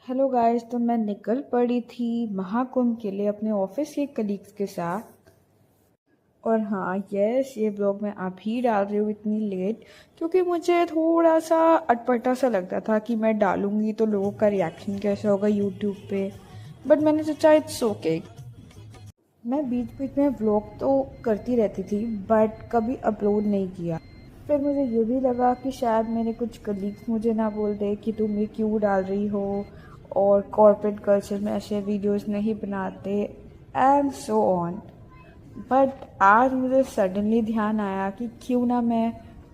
Hello guys, तो मैं निकल पड़ी थी महाकुंभ के लिए अपने ऑफिस के कलीग्स के साथ। और हाँ, यस, ये ब्लॉग मैं अभी डाल रही हूँ इतनी लेट, क्योंकि मुझे थोड़ा सा अटपटा सा लगता था कि मैं डालूंगी तो लोगों का रिएक्शन कैसे होगा यूट्यूब पे। बट मैंने सोचा इट्स ओके। मैं बीच बीच में व्लॉग तो करती रहती थी, बट कभी अपलोड नहीं किया। फिर मुझे ये भी लगा कि शायद मेरे कुछ कलीग्स मुझे ना बोल दे कि तुम ये क्यों डाल रही हो, और कॉर्पोरेट कल्चर में ऐसे वीडियोस नहीं बनाते, एंड सो ऑन। बट आज मुझे सडनली ध्यान आया कि क्यों ना मैं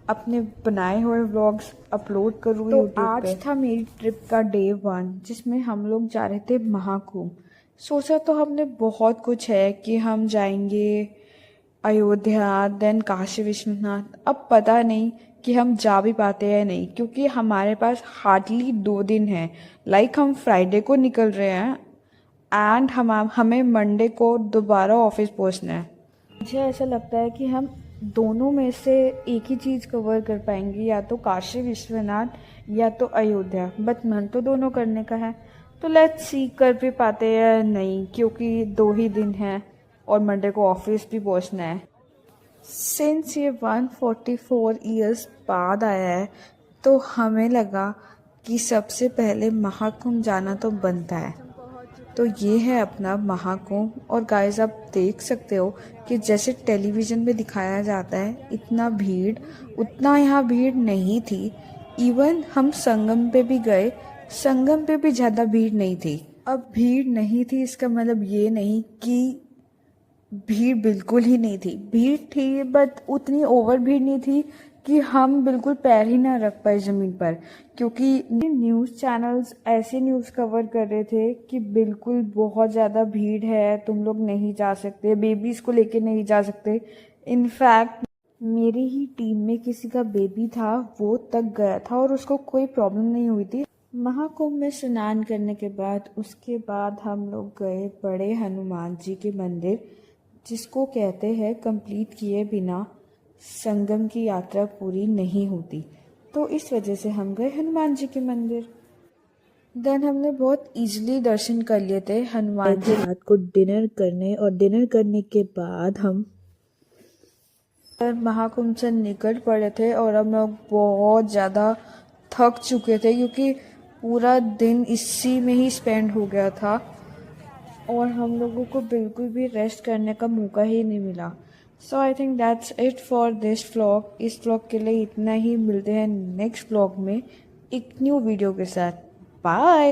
अपने बनाए हुए व्लॉग्स अपलोड करूँ तो यूट्यूब पे। आज था मेरी ट्रिप का डे 1, जिसमें हम लोग जा रहे थे महाकुंभ। सोचा तो हमने बहुत कुछ है कि हम जाएंगे अयोध्या, देन काशी विश्वनाथ। अब पता नहीं कि हम जा भी पाते हैं नहीं, क्योंकि हमारे पास हार्डली 2 दिन है। हम फ्राइडे को निकल रहे हैं एंड हमें मंडे को दोबारा ऑफिस पहुंचना है। मुझे ऐसा लगता है कि हम दोनों में से एक ही चीज़ कवर कर पाएंगे, या तो काशी विश्वनाथ या तो अयोध्या। बट मन तो दोनों करने का है, तो लेट्स सी कर भी पाते हैं या नहीं, क्योंकि 2 ही दिन हैं और मंडे को ऑफिस भी पहुंचना है। सिंस ये 144 ईयर्स बाद आया है, तो हमें लगा कि सबसे पहले महाकुंभ जाना तो बनता है। तो ये है अपना महाकुंभ। और गाइस, आप देख सकते हो कि जैसे टेलीविज़न में दिखाया जाता है इतना भीड़, उतना यहाँ भीड़ नहीं थी। इवन हम संगम पे भी गए, संगम पे भी ज़्यादा भीड़ नहीं थी। अब भीड़ नहीं थी इसका मतलब ये नहीं कि भीड़ बिल्कुल ही नहीं थी। भीड़ थी, बट उतनी ओवर भीड़ नहीं थी कि हम बिल्कुल पैर ही ना रख पाए ज़मीन पर। क्योंकि न्यूज़ चैनल्स ऐसे न्यूज़ कवर कर रहे थे कि बिल्कुल बहुत ज़्यादा भीड़ है, तुम लोग नहीं जा सकते, बेबीज़ को लेके नहीं जा सकते। इनफैक्ट मेरी ही टीम में किसी का बेबी था, वो तक गया था और उसको कोई प्रॉब्लम नहीं हुई थी। महाकुंभ में स्नान करने के बाद उसके बाद हम लोग गए बड़े हनुमान जी के मंदिर, जिसको कहते हैं कंप्लीट किए बिना संगम की यात्रा पूरी नहीं होती। तो इस वजह से हम गए हनुमान जी के मंदिर। देन हमने बहुत इजीली दर्शन कर लिए थे हनुमान जी। रात को डिनर करने, और डिनर करने के बाद हम महाकुंभ से निकल पड़े थे। और हम लोग बहुत ज़्यादा थक चुके थे, क्योंकि पूरा दिन इसी में ही स्पेंड हो गया था और हम लोगों को बिल्कुल भी रेस्ट करने का मौका ही नहीं मिला। So I think that's it for this vlog. इस व्लॉग के लिए इतना ही। मिलते हैं नेक्स्ट व्लॉग में एक न्यू वीडियो के साथ। बाय।